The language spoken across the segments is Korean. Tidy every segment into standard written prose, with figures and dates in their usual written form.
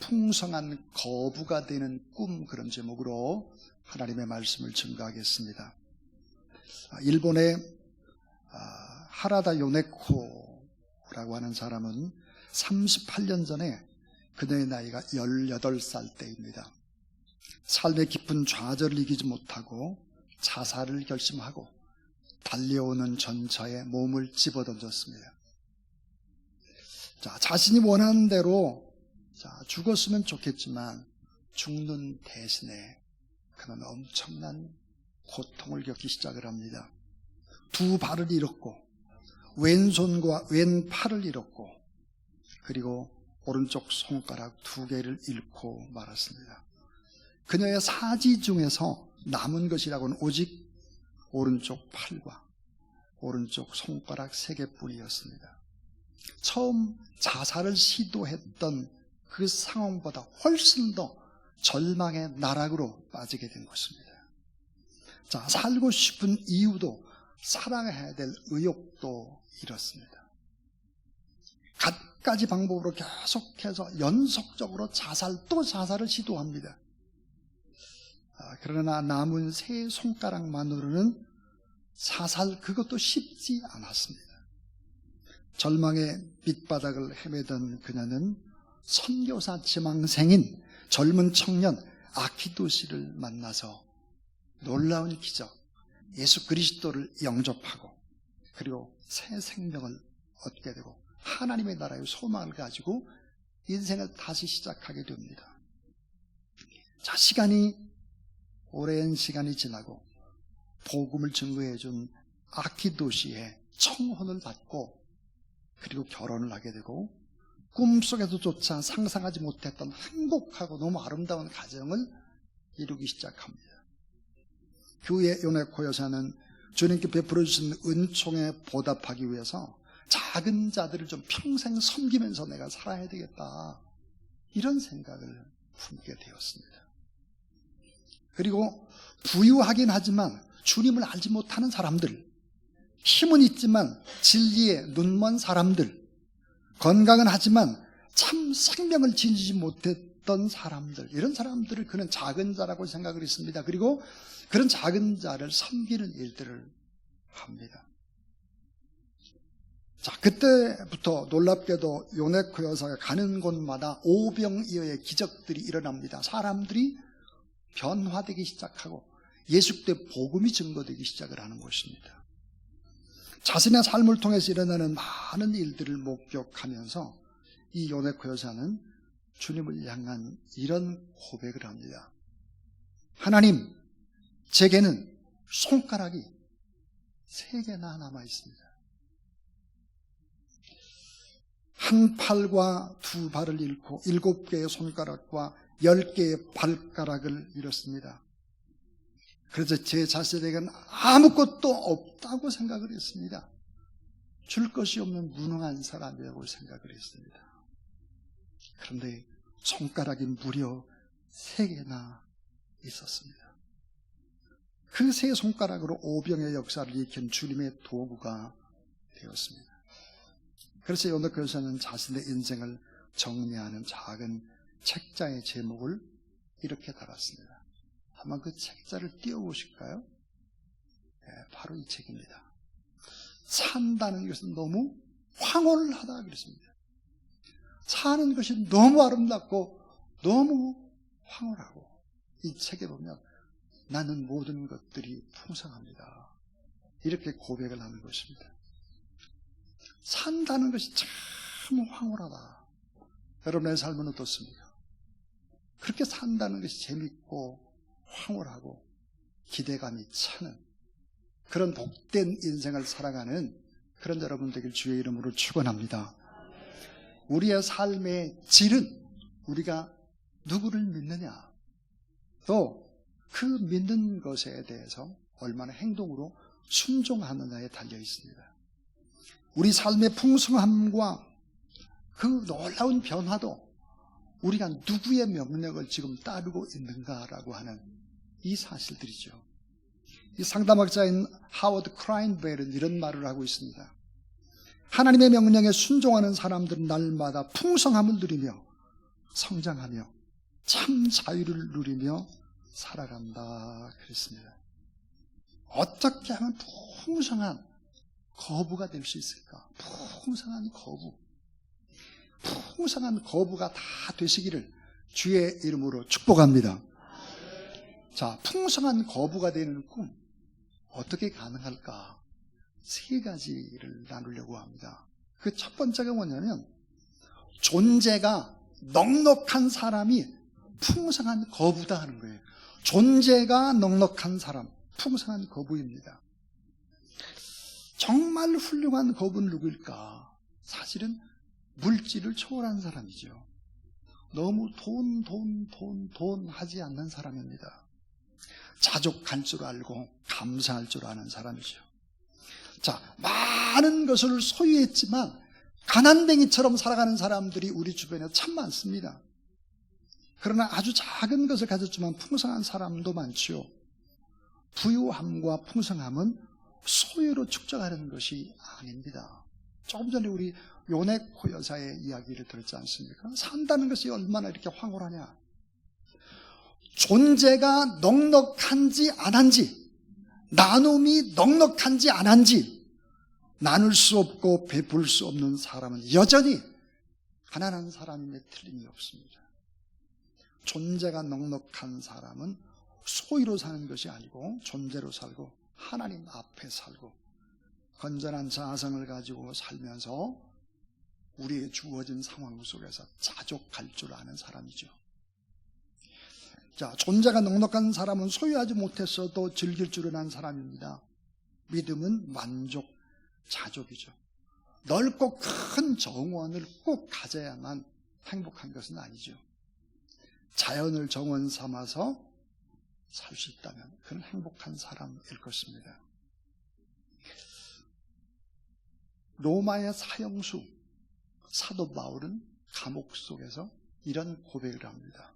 풍성한 거부가 되는 꿈, 그런 제목으로 하나님의 말씀을 증거하겠습니다. 일본의 하라다 요네코라고 하는 사람은 38년 전에 그녀의 나이가 18살 때입니다. 삶의 깊은 좌절을 이기지 못하고 자살을 결심하고 달려오는 전차에 몸을 집어던졌습니다. 자신이 원하는 대로 죽었으면 좋겠지만 죽는 대신에 그는 엄청난 고통을 겪기 시작을 합니다. 두 발을 잃었고 왼손과 왼팔을 잃었고 그리고 오른쪽 손가락 2개를 잃고 말았습니다. 그녀의 사지 중에서 남은 것이라고는 오직 오른쪽 팔과 오른쪽 손가락 3개뿐이었습니다. 처음 자살을 시도했던 그 상황보다 훨씬 더 절망의 나락으로 빠지게 된 것입니다. 살고 싶은 이유도 살아야 될 의욕도 잃었습니다. 갖가지 방법으로 계속해서 연속적으로 또 자살을 시도합니다. 그러나 남은 3손가락만으로는 자살 그것도 쉽지 않았습니다. 절망의 밑바닥을 헤매던 그녀는 선교사 지망생인 젊은 청년 아키도 씨를 만나서 놀라운 기적, 예수 그리스도를 영접하고 그리고 새 생명을 얻게 되고 하나님의 나라의 소망을 가지고 인생을 다시 시작하게 됩니다. 오랜 시간이 지나고 복음을 증거해 준 아키도 씨의 청혼을 받고 그리고 결혼을 하게 되고 꿈속에서조차 상상하지 못했던 행복하고 너무 아름다운 가정을 이루기 시작합니다. 그 후에 요네코 여사는 주님께 베풀어 주신 은총에 보답하기 위해서 작은 자들을 좀 평생 섬기면서 내가 살아야 되겠다, 이런 생각을 품게 되었습니다. 그리고 부유하긴 하지만 주님을 알지 못하는 사람들, 힘은 있지만 진리에 눈먼 사람들, 건강은 하지만 참 생명을 지니지 못했던 사람들, 이런 사람들을 그는 작은 자라고 생각을 했습니다. 그리고 그런 작은 자를 섬기는 일들을 합니다. 그때부터 놀랍게도 요네코 여사가 가는 곳마다 오병이어의 기적들이 일어납니다. 사람들이 변화되기 시작하고 예수께 복음이 증거되기 시작을 하는 것입니다. 자신의 삶을 통해서 일어나는 많은 일들을 목격하면서 이 요네코 여사는 주님을 향한 이런 고백을 합니다. 하나님, 제게는 손가락이 3개나 남아 있습니다. 한 팔과 2발을 잃고 7개의 손가락과 10개의 발가락을 잃었습니다. 그래서 제 자신에게는 아무것도 없다고 생각을 했습니다. 줄 것이 없는 무능한 사람이라고 생각을 했습니다. 그런데 손가락이 무려 3개나 있었습니다. 그 3손가락으로 오병의 역사를 익힌 주님의 도구가 되었습니다. 그래서 요네코 여사는 자신의 인생을 정리하는 작은 책자의 제목을 이렇게 달았습니다. 한번 그 책자를 띄워보실까요? 바로 이 책입니다. 산다는 것은 너무 황홀하다 그랬습니다. 사는 것이 너무 아름답고 너무 황홀하고, 이 책에 보면 나는 모든 것들이 풍성합니다, 이렇게 고백을 하는 것입니다. 산다는 것이 참 황홀하다. 여러분의 삶은 어떻습니까? 그렇게 산다는 것이 재밌고 황홀하고 기대감이 차는 그런 복된 인생을 살아가는 그런 여러분 되길 주의 이름으로 축원합니다. 우리의 삶의 질은 우리가 누구를 믿느냐, 또 그 믿는 것에 대해서 얼마나 행동으로 순종하느냐에 달려 있습니다. 우리 삶의 풍성함과 그 놀라운 변화도 우리가 누구의 명령을 지금 따르고 있는가라고 하는 이 사실들이죠. 이 상담학자인 하워드 크라인벨은 이런 말을 하고 있습니다. 하나님의 명령에 순종하는 사람들은 날마다 풍성함을 누리며 성장하며 참 자유를 누리며 살아간다 그랬습니다. 어떻게 하면 풍성한 거부가 될 수 있을까? 풍성한 거부. 풍성한 거부가 다 되시기를 주의 이름으로 축복합니다. 자, 풍성한 거부가 되는 꿈 어떻게 가능할까? 세 가지를 나누려고 합니다. 그 첫 번째가 뭐냐면 존재가 넉넉한 사람이 풍성한 거부다 하는 거예요. 존재가 넉넉한 사람, 풍성한 거부입니다. 정말 훌륭한 거부는 누구일까? 사실은 물질을 초월한 사람이죠. 너무 돈 하지 않는 사람입니다. 자족할 줄 알고 감사할 줄 아는 사람이죠. 자, 많은 것을 소유했지만 가난뱅이처럼 살아가는 사람들이 우리 주변에 참 많습니다. 그러나 아주 작은 것을 가졌지만 풍성한 사람도 많지요. 부유함과 풍성함은 소유로 축적하는 것이 아닙니다. 조금 전에 우리 요네코 여사의 이야기를 들었지 않습니까? 산다는 것이 얼마나 이렇게 황홀하냐. 존재가 넉넉한지 안 한지, 나눔이 넉넉한지 안 한지, 나눌 수 없고 베풀 수 없는 사람은 여전히 가난한 사람임에 틀림이 없습니다. 존재가 넉넉한 사람은 소유로 사는 것이 아니고 존재로 살고 하나님 앞에 살고 건전한 자성을 가지고 살면서 우리의 주어진 상황 속에서 자족할 줄 아는 사람이죠. 자, 존재가 넉넉한 사람은 소유하지 못했어도 즐길 줄을 아는 사람입니다. 믿음은 만족, 자족이죠. 넓고 큰 정원을 꼭 가져야만 행복한 것은 아니죠. 자연을 정원 삼아서 살 수 있다면 그는 행복한 사람일 것입니다. 로마의 사형수 사도 바울은 감옥 속에서 이런 고백을 합니다.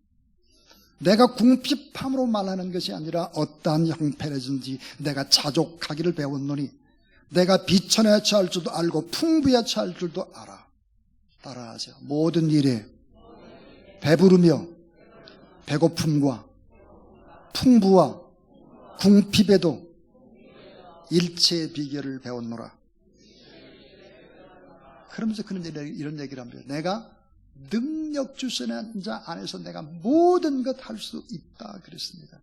내가 궁핍함으로 말하는 것이 아니라 어떠한 형편이든지 내가 자족하기를 배웠노니 내가 비천에 처할 줄도 알고 풍부에 처할 줄도 알아. 따라하세요. 모든 일에 배부르며 배고픔과 풍부와 궁핍에도 일체의 비결을 배웠노라. 그러면서 그는 이런 얘기를 합니다. 내가 능력 주시는 자 안에서 내가 모든 것 할 수 있다 그랬습니다.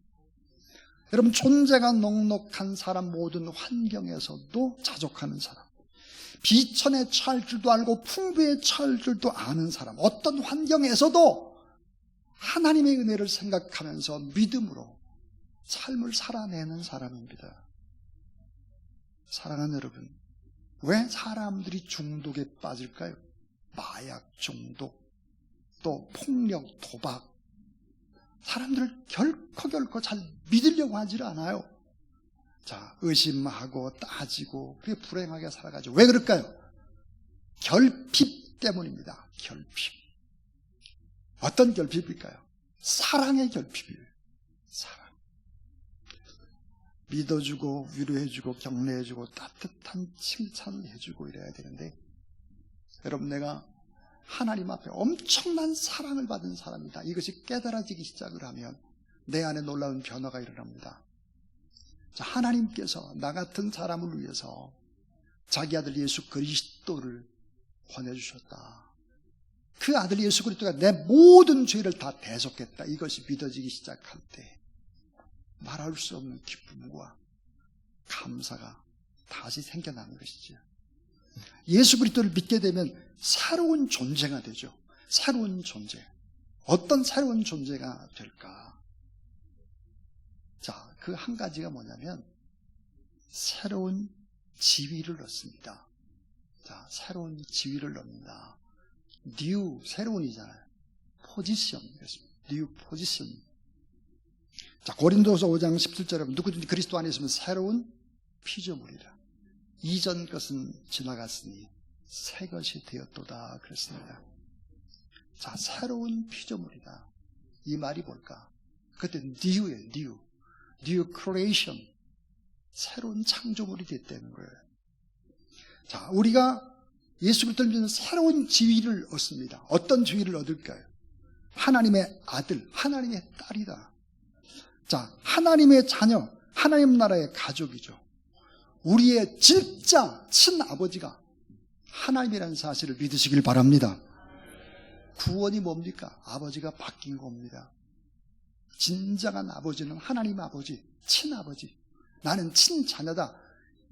여러분, 존재가 넉넉한 사람, 모든 환경에서도 자족하는 사람, 비천에 처할 줄도 알고 풍부에 처할 줄도 아는 사람, 어떤 환경에서도 하나님의 은혜를 생각하면서 믿음으로 삶을 살아내는 사람입니다. 사랑하는 여러분, 왜 사람들이 중독에 빠질까요? 마약 중독, 또 폭력, 도박. 사람들을 결코 잘 믿으려고 하질 않아요. 자, 의심하고 따지고 그게 불행하게 살아가죠. 왜 그럴까요? 결핍 때문입니다. 결핍. 어떤 결핍일까요? 사랑의 결핍이에요. 사랑. 믿어주고 위로해주고 격려해주고 따뜻한 칭찬을 해주고 이래야 되는데, 여러분, 내가 하나님 앞에 엄청난 사랑을 받은 사람이다, 이것이 깨달아지기 시작을 하면 내 안에 놀라운 변화가 일어납니다. 자, 하나님께서 나 같은 사람을 위해서 자기 아들 예수 그리스도를 보내주셨다. 그 아들 예수 그리스도가 내 모든 죄를 다 대속했다, 이것이 믿어지기 시작할 때 말할 수 없는 기쁨과 감사가 다시 생겨나는 것이죠. 예수 그리스도를 믿게 되면 새로운 존재가 되죠. 새로운 존재. 어떤 새로운 존재가 될까? 자, 그 한 가지가 뭐냐면 새로운 지위를 얻습니다. 자, 새로운 지위를 얻는다. new, 새로운이잖아요. 포지션, new 포지션. 자, 고린도서 5장 17절에 누구든지 그리스도 안에 있으면 새로운 피조물이라. 이전 것은 지나갔으니 새 것이 되었도다 그랬습니다. 자, 새로운 피조물이다. 이 말이 뭘까? 그때 new예요. new creation. 새로운 창조물이 됐다는 거예요. 자, 우리가 예수 그리스도를 믿는 새로운 지위를 얻습니다. 어떤 지위를 얻을까요? 하나님의 아들, 하나님의 딸이다. 자, 하나님의 자녀, 하나님 나라의 가족이죠. 우리의 진짜 친아버지가 하나님이라는 사실을 믿으시길 바랍니다. 구원이 뭡니까? 아버지가 바뀐 겁니다. 진정한 아버지는 하나님 아버지, 친아버지, 나는 친자녀다.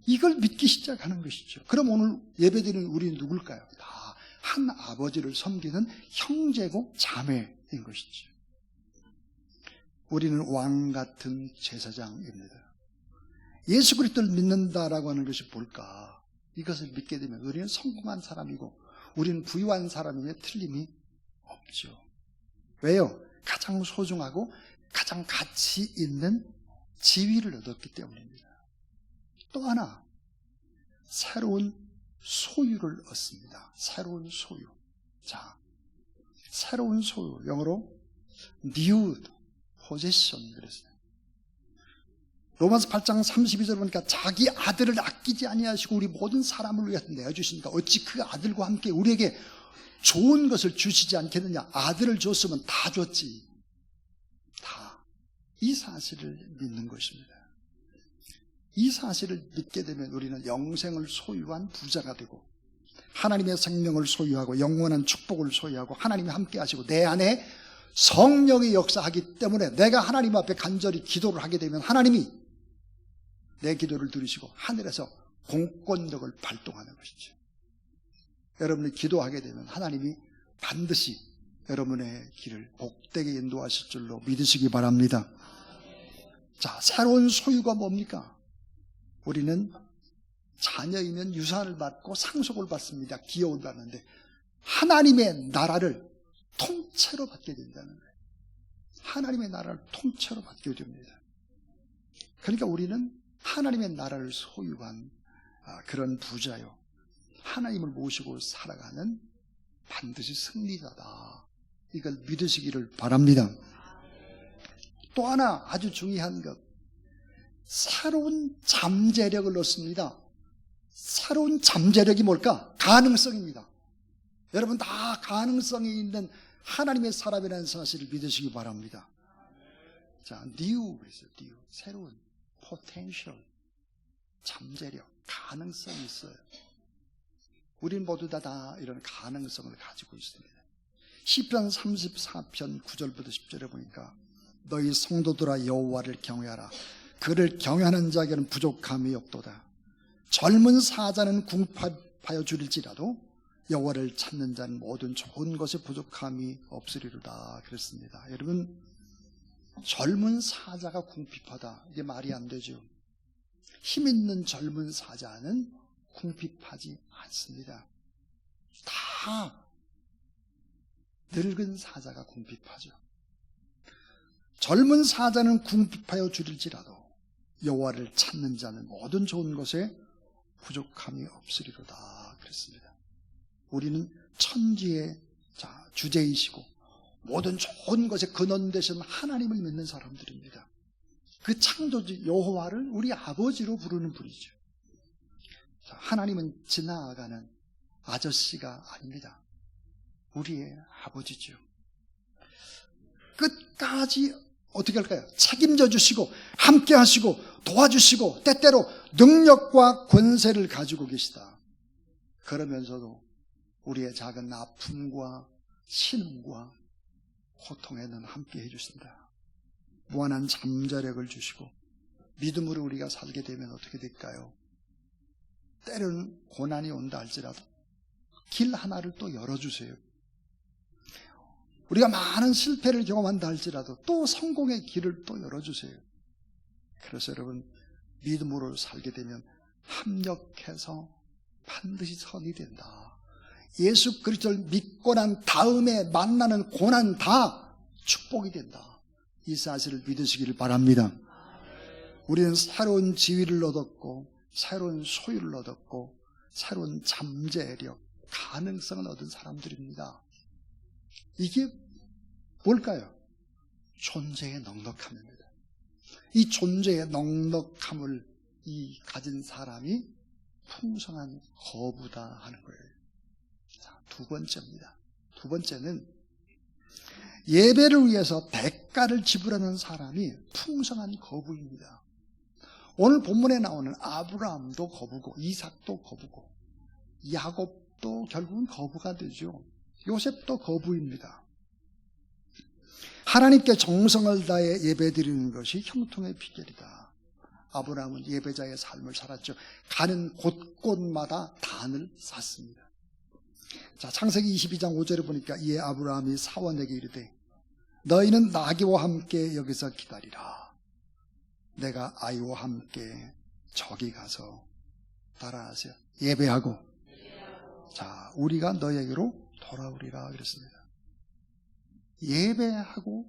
이걸 믿기 시작하는 것이죠. 그럼 오늘 예배드리는 우리는 누굴까요? 다 한 아버지를 섬기는 형제고 자매인 것이죠. 우리는 왕 같은 제사장입니다. 예수 그리스도를 믿는다라고 하는 것이 뭘까? 이것을 믿게 되면 우리는 성공한 사람이고 우리는 부유한 사람임에 틀림이 없죠. 왜요? 가장 소중하고 가장 가치 있는 지위를 얻었기 때문입니다. 또 하나, 새로운 소유를 얻습니다. 새로운 소유. 자, 새로운 소유. 영어로 new possession 그랬어요. 로마서 8장 32절 보니까 자기 아들을 아끼지 아니하시고 우리 모든 사람을 위해서 내어주시니까 어찌 그 아들과 함께 우리에게 좋은 것을 주시지 않겠느냐. 아들을 줬으면 다 줬지. 다. 이 사실을 믿는 것입니다. 이 사실을 믿게 되면 우리는 영생을 소유한 부자가 되고 하나님의 생명을 소유하고 영원한 축복을 소유하고 하나님이 함께 하시고 내 안에 성령이 역사하기 때문에 내가 하나님 앞에 간절히 기도를 하게 되면 하나님이 내 기도를 들으시고 하늘에서 공권력을 발동하는 것이죠. 여러분이 기도하게 되면 하나님이 반드시 여러분의 길을 복되게 인도하실 줄로 믿으시기 바랍니다. 자, 새로운 소유가 뭡니까? 우리는 자녀이면 유산을 받고 상속을 받습니다. 기업을 받는데 하나님의 나라를 통째로 받게 된다는 거예요. 하나님의 나라를 통째로 받게 됩니다. 그러니까 우리는 하나님의 나라를 소유한 그런 부자요. 하나님을 모시고 살아가는 반드시 승리자다. 이걸 믿으시기를 바랍니다. 또 하나 아주 중요한 것. 새로운 잠재력을 얻습니다. 새로운 잠재력이 뭘까? 가능성입니다. 여러분 다 가능성이 있는 하나님의 사람이라는 사실을 믿으시기 바랍니다. 자, new 그랬어요. new. 새로운 potential. 잠재력, 가능성이 있어요. 우린 모두 다 이런 가능성을 가지고 있습니다. 시편 34편 9절부터 10절에 보니까 너희 성도들아 여호와를 경외하라. 그를 경외하는 자에게는 부족함이 없도다. 젊은 사자는 궁핍하여 줄일지라도 여호와를 찾는 자는 모든 좋은 것에 부족함이 없으리로다. 그랬습니다. 여러분, 젊은 사자가 궁핍하다. 이게 말이 안 되죠. 힘 있는 젊은 사자는 궁핍하지 않습니다. 다 늙은 사자가 궁핍하죠. 젊은 사자는 궁핍하여 줄일지라도 여호와를 찾는 자는 모든 좋은 것에 부족함이 없으리로다. 그랬습니다. 우리는 천지의 주제이시고 모든 좋은 것의 근원 되신 하나님을 믿는 사람들입니다. 그 창조주 여호와를 우리 아버지로 부르는 분이죠. 하나님은 지나가는 아저씨가 아닙니다. 우리의 아버지죠. 끝까지 어떻게 할까요? 책임져 주시고 함께 하시고 도와주시고 때때로 능력과 권세를 가지고 계시다. 그러면서도 우리의 작은 아픔과 신음과 고통에는 함께 해주신다. 무한한 잠재력을 주시고 믿음으로 우리가 살게 되면 어떻게 될까요? 때로는 고난이 온다 할지라도 길 하나를 또 열어주세요. 우리가 많은 실패를 경험한다 할지라도 또 성공의 길을 또 열어주세요. 그래서 여러분, 믿음으로 살게 되면 합력해서 반드시 선이 된다. 예수 그리스도를 믿고 난 다음에 만나는 고난 다 축복이 된다. 이 사실을 믿으시기를 바랍니다. 우리는 새로운 지위를 얻었고 새로운 소유를 얻었고 새로운 잠재력, 가능성을 얻은 사람들입니다. 이게 뭘까요? 존재의 넉넉함입니다. 이 존재의 넉넉함을 가진 사람이 풍성한 거부다 하는 거예요. 자, 두 번째입니다. 두 번째는 예배를 위해서 대가를 지불하는 사람이 풍성한 거부입니다. 오늘 본문에 나오는 아브라함도 거부고 이삭도 거부고 야곱도 결국은 거부가 되죠. 요셉도 거부입니다. 하나님께 정성을 다해 예배드리는 것이 형통의 비결이다. 아브라함은 예배자의 삶을 살았죠. 가는 곳곳마다 단을 쌌습니다. 자, 창세기 22장 5절에 보니까 이에 아브라함이 사원에게 이르되 너희는 나귀와 함께 여기서 기다리라. 내가 아이와 함께 저기 가서 따라하세요. 예배하고 자, 우리가 너에게로 돌아오리라 그랬습니다. 예배하고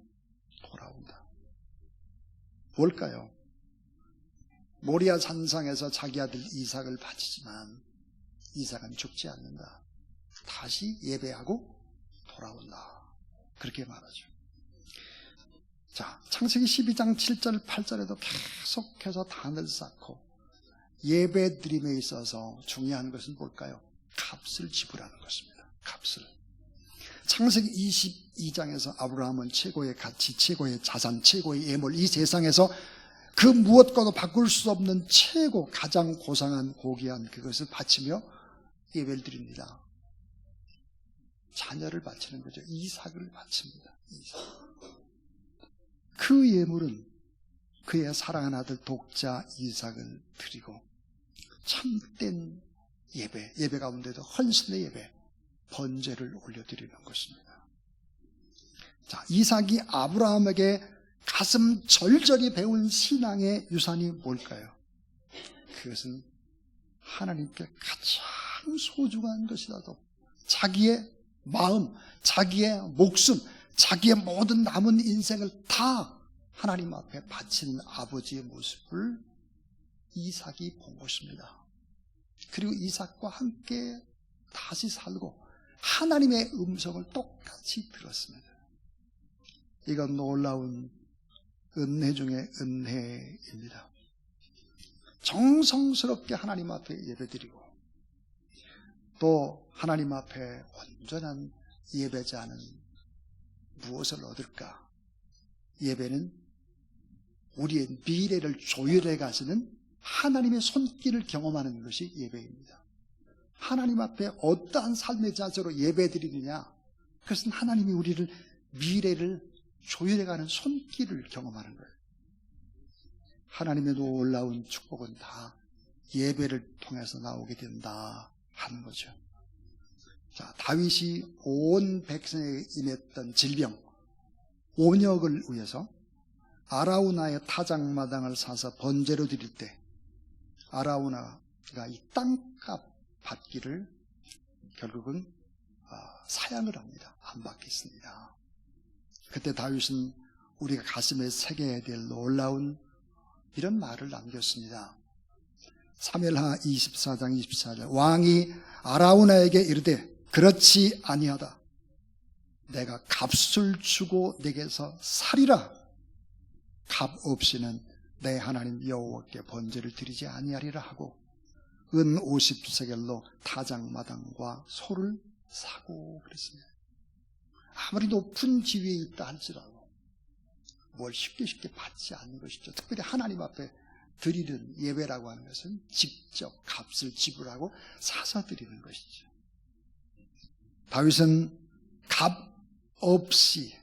돌아온다. 뭘까요? 모리아 산상에서 자기 아들 이삭을 바치지만 이삭은 죽지 않는다. 다시 예배하고 돌아온다. 그렇게 말하죠. 자, 창세기 12장 7절 8절에도 계속해서 단을 쌓고 예배드림에 있어서 중요한 것은 뭘까요? 값을 지불하는 것입니다. 값을. 창세기 22장에서 아브라함은 최고의 가치, 최고의 자산, 최고의 예물, 이 세상에서 그 무엇과도 바꿀 수 없는 최고 가장 고상한 고귀한 그것을 바치며 예배를 드립니다. 자녀를 바치는 거죠. 이삭을 바칩니다. 이삭. 그 예물은 그의 사랑하는 아들 독자 이삭을 드리고 참된 예배 가운데도 헌신의 예배, 번제를 올려드리는 것입니다. 자, 이삭이 아브라함에게 가슴 절절히 배운 신앙의 유산이 뭘까요? 그것은 하나님께 가장 소중한 것이라도 자기의 마음, 자기의 목숨, 자기의 모든 남은 인생을 다 하나님 앞에 바치는 아버지의 모습을 이삭이 본 것입니다. 그리고 이삭과 함께 다시 살고 하나님의 음성을 똑같이 들었습니다. 이건 놀라운 은혜 중에 은혜입니다. 정성스럽게 하나님 앞에 예배드리고 또 하나님 앞에 온전한 예배자는 무엇을 얻을까? 예배는 우리의 미래를 조율해 가시는 하나님의 손길을 경험하는 것이 예배입니다. 하나님 앞에 어떠한 삶의 자세로 예배드리느냐? 그것은 하나님이 우리를 미래를 조율해가는 손길을 경험하는 거예요. 하나님의 놀라운 축복은 다 예배를 통해서 나오게 된다 하는 거죠. 자, 다윗이 온 백성에 임했던 질병, 온역을 위해서 아라우나의 타작마당을 사서 번제로 드릴 때 아라우나가 이 땅값 받기를 결국은 사양을 합니다. 안 받겠습니다. 그때 다윗은 우리가 가슴에 새겨야 될 놀라운 이런 말을 남겼습니다. 사무엘하 24장 24절 왕이 아라우나에게 이르되 그렇지 아니하다. 내가 값을 주고 내게서 살이라. 값 없이는 내 하나님 여호와께 번제를 드리지 아니하리라 하고 은 50세겔로 타작마당과 소를 사고 그랬습니다. 아무리 높은 지위에 있다 할지라도 뭘 쉽게 받지 않는 것이죠. 특별히 하나님 앞에 드리는 예배라고 하는 것은 직접 값을 지불하고 사서 드리는 것이죠. 다윗은 값 없이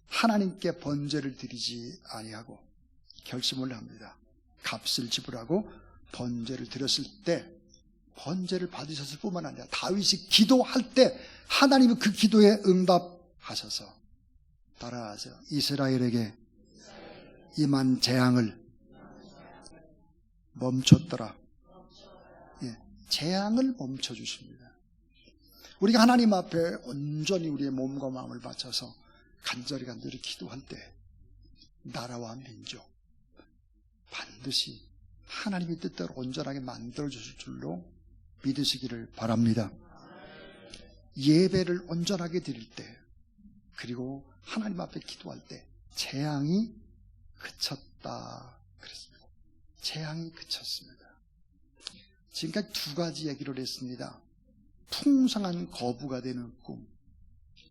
하나님께 번제를 드리지 아니하고 결심을 합니다. 값을 지불하고 번제를 드렸을 때 번제를 받으셨을 뿐만 아니라 다윗이 기도할 때 하나님은 그 기도에 응답하셔서 따라하세요. 이스라엘에게 임한 재앙을 멈췄더라. 예, 재앙을 멈춰주십니다. 우리가 하나님 앞에 온전히 우리의 몸과 마음을 바쳐서 간절히 기도할 때 나라와 민족 반드시 하나님의 뜻대로 온전하게 만들어주실 줄로 믿으시기를 바랍니다. 예배를 온전하게 드릴 때 그리고 하나님 앞에 기도할 때 재앙이 그쳤다 그랬습니다. 재앙이 그쳤습니다. 지금까지 두 가지 얘기를 했습니다. 풍성한 거부가 되는 꿈,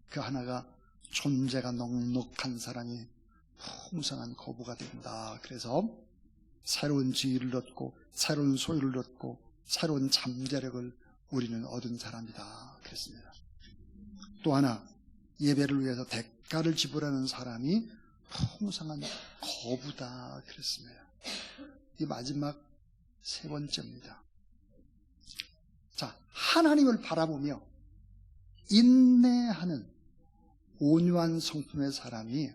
그 하나가 존재가 넉넉한 사람이 풍성한 거부가 된다. 그래서 새로운 지위를 얻고 새로운 소유를 얻고 새로운 잠재력을 우리는 얻은 사람이다. 그랬습니다. 또 하나, 예배를 위해서 대가를 지불하는 사람이 풍성한 거부다. 그랬습니다. 이 마지막 세 번째입니다. 자, 하나님을 바라보며 인내하는 온유한 성품의 사람이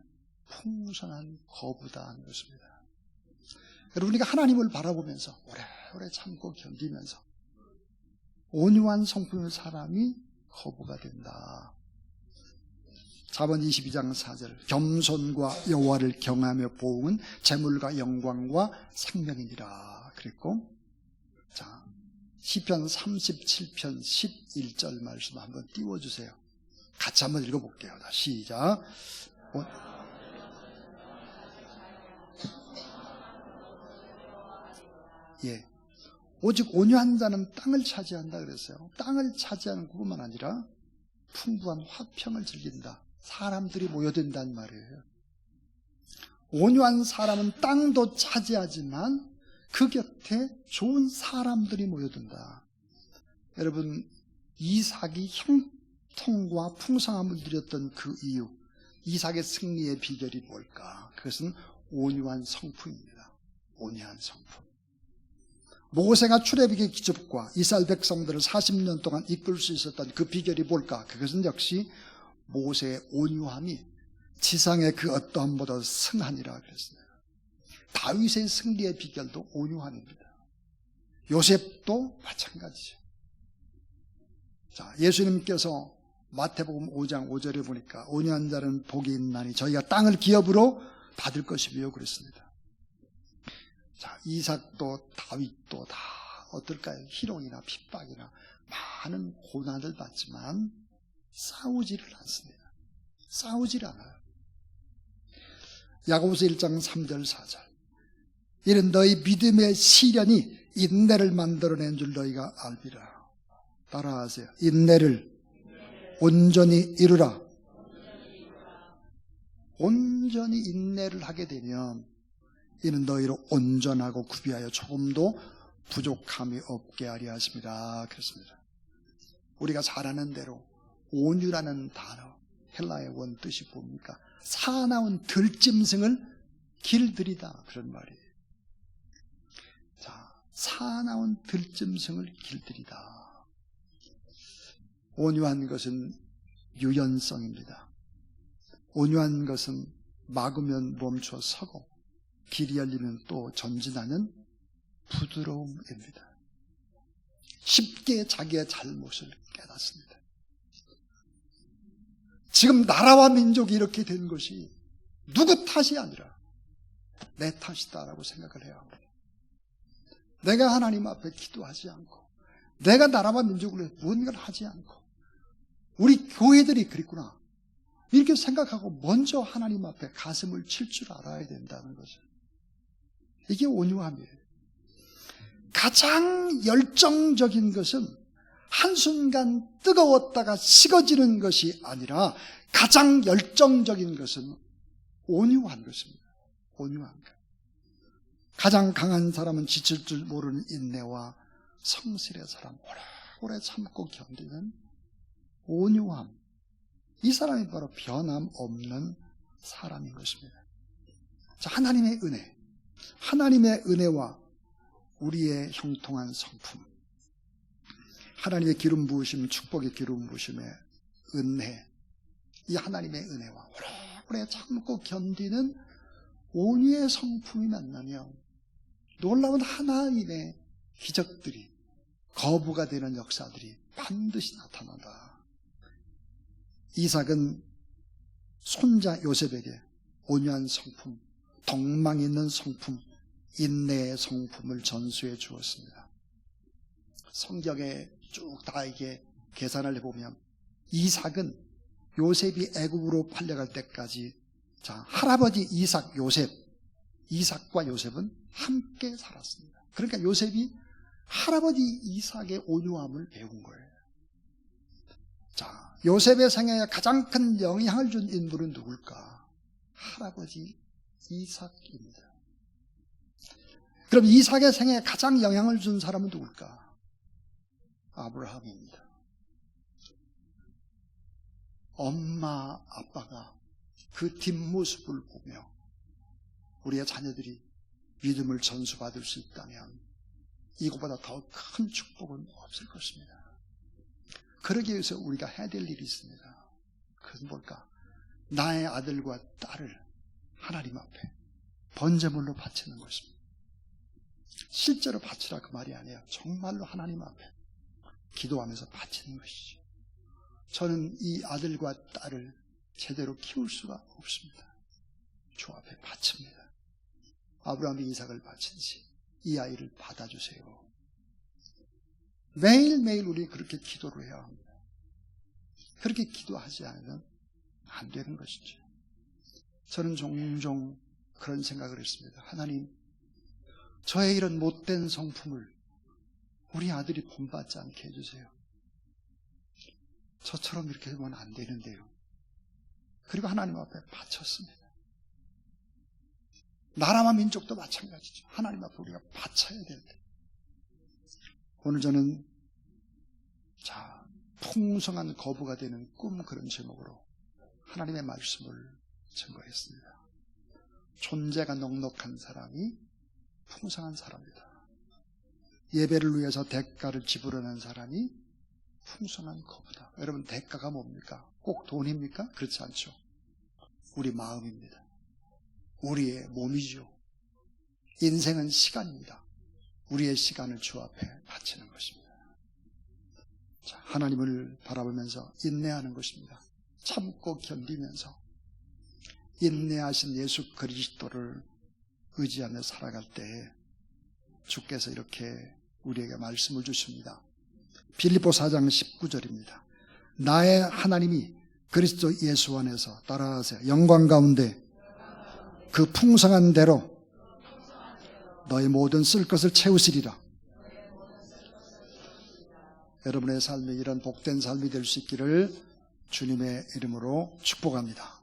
풍성한 거부다 하는 것입니다. 여러분, 우리가 하나님을 바라보면서 오래오래 참고 견디면서 온유한 성품의 사람이 거부가 된다. 잠언 22장 4절, 겸손과 여호와를 경외하며 보응은 재물과 영광과 생명이니라 그랬고, 자, 시편 37편 11절 말씀 한번 띄워주세요. 같이 한번 읽어볼게요. 시작. 예, 오직 온유한 자는 땅을 차지한다 그랬어요. 땅을 차지하는 것뿐만 아니라 풍부한 화평을 즐긴다. 사람들이 모여든다는 말이에요. 온유한 사람은 땅도 차지하지만 그 곁에 좋은 사람들이 모여든다. 여러분, 이삭이 형통과 풍성함을 누렸던 그 이유, 이삭의 승리의 비결이 뭘까? 그것은 온유한 성품입니다. 온유한 성품. 모세가 출애굽의 기적과 이스라엘 백성들을 40년 동안 이끌 수 있었던 그 비결이 뭘까? 그것은 역시 모세의 온유함이 지상의 그 어떠함보다 승하니라 그랬습니다. 다윗의 승리의 비결도 온유함입니다. 요셉도 마찬가지죠. 자, 예수님께서 마태복음 5장 5절에 보니까 온유한 자는 복이 있나니 저희가 땅을 기업으로 받을 것이며 그랬습니다. 자, 이삭도 다윗도 다 어떨까요? 희롱이나 핍박이나 많은 고난을 받지만 싸우지를 않습니다. 싸우지를 않아요. 야고보서 1장 3절 4절, 이는 너희 믿음의 시련이 인내를 만들어낸 줄 너희가 알리라. 따라하세요. 인내를 온전히 이루라. 온전히 인내를 하게 되면 이는 너희로 온전하고 구비하여 조금도 부족함이 없게 하려 하십니다. 그렇습니다. 우리가 잘 아는 대로 온유라는 단어, 헬라의 원뜻이 뭡니까? 사나운 들짐승을 길들이다, 그런 말이에요. 자, 사나운 들짐승을 길들이다. 온유한 것은 유연성입니다. 온유한 것은 막으면 멈춰 서고 길이 열리면 또 전진하는 부드러움입니다. 쉽게 자기의 잘못을 깨닫습니다. 지금 나라와 민족이 이렇게 된 것이 누구 탓이 아니라 내 탓이다라고 생각을 해야 합니다. 내가 하나님 앞에 기도하지 않고 내가 나라와 민족을 위해 무언가를 하지 않고 우리 교회들이 그랬구나 이렇게 생각하고 먼저 하나님 앞에 가슴을 칠 줄 알아야 된다는 거죠. 이게 온유함이에요. 가장 열정적인 것은 한순간 뜨거웠다가 식어지는 것이 아니라 가장 열정적인 것은 온유한 것입니다. 온유한 것. 가장 강한 사람은 지칠 줄 모르는 인내와 성실의 사람, 오래 참고 견디는 온유함. 이 사람이 바로 변함없는 사람인 것입니다. 자, 하나님의 은혜, 하나님의 은혜와 우리의 형통한 성품, 하나님의 기름 부으심, 축복의 기름 부으심의 은혜, 이 하나님의 은혜와 오래 참고 견디는 온유의 성품이 만나면 놀라운 하나님의 기적들이, 거부가 되는 역사들이 반드시 나타난다. 이삭은 손자 요셉에게 온유한 성품, 덕망 있는 성품, 인내의 성품을 전수해 주었습니다. 성경에 쭉 다 이게 계산을 해보면 이삭은 요셉이 애굽으로 팔려갈 때까지, 자, 할아버지 이삭, 요셉, 이삭과 요셉은 함께 살았습니다. 그러니까 요셉이 할아버지 이삭의 온유함을 배운 거예요. 자, 요셉의 생애에 가장 큰 영향을 준 인물은 누굴까? 할아버지 이삭입니다. 그럼 이삭의 생애에 가장 영향을 준 사람은 누굴까? 아브라함입니다. 엄마, 아빠가 그 뒷모습을 보며 우리의 자녀들이 믿음을 전수받을 수 있다면 이것보다 더 큰 축복은 없을 것입니다. 그러기 위해서 우리가 해야 될 일이 있습니다. 그것은 뭘까? 나의 아들과 딸을 하나님 앞에 번제물로 바치는 것입니다. 실제로 바치라 그 말이 아니에요. 정말로 하나님 앞에 기도하면서 바치는 것이죠. 저는 이 아들과 딸을 제대로 키울 수가 없습니다. 주 앞에 바칩니다. 아브라함이 이삭을 바친지 이 아이를 받아주세요. 매일매일 우리 그렇게 기도를 해야 합니다. 그렇게 기도하지 않으면 안 되는 것이죠. 저는 종종 그런 생각을 했습니다. 하나님, 저의 이런 못된 성품을 우리 아들이 본받지 않게 해주세요. 저처럼 이렇게 하면 안 되는데요. 그리고 하나님 앞에 바쳤습니다. 나라와 민족도 마찬가지죠. 하나님 앞에 우리가 바쳐야 될 때. 오늘 저는 풍성한 거부가 되는 꿈, 그런 제목으로 하나님의 말씀을 증거했습니다. 존재가 넉넉한 사람이 풍성한 사람이다. 예배를 위해서 대가를 지불하는 사람이 풍성한 거부다. 여러분, 대가가 뭡니까? 꼭 돈입니까? 그렇지 않죠. 우리 마음입니다. 우리의 몸이죠. 인생은 시간입니다. 우리의 시간을 주 앞에 바치는 것입니다. 자, 하나님을 바라보면서 인내하는 것입니다. 참고 견디면서 인내하신 예수 그리스도를 의지하며 살아갈 때 주께서 이렇게 우리에게 말씀을 주십니다. 빌립보 4장 19절입니다. 나의 하나님이 그리스도 예수 안에서, 따라하세요, 영광 가운데 그 풍성한 대로 너의 모든 쓸 것을 채우시리라. 여러분의 삶이 이런 복된 삶이 될 수 있기를 주님의 이름으로 축복합니다.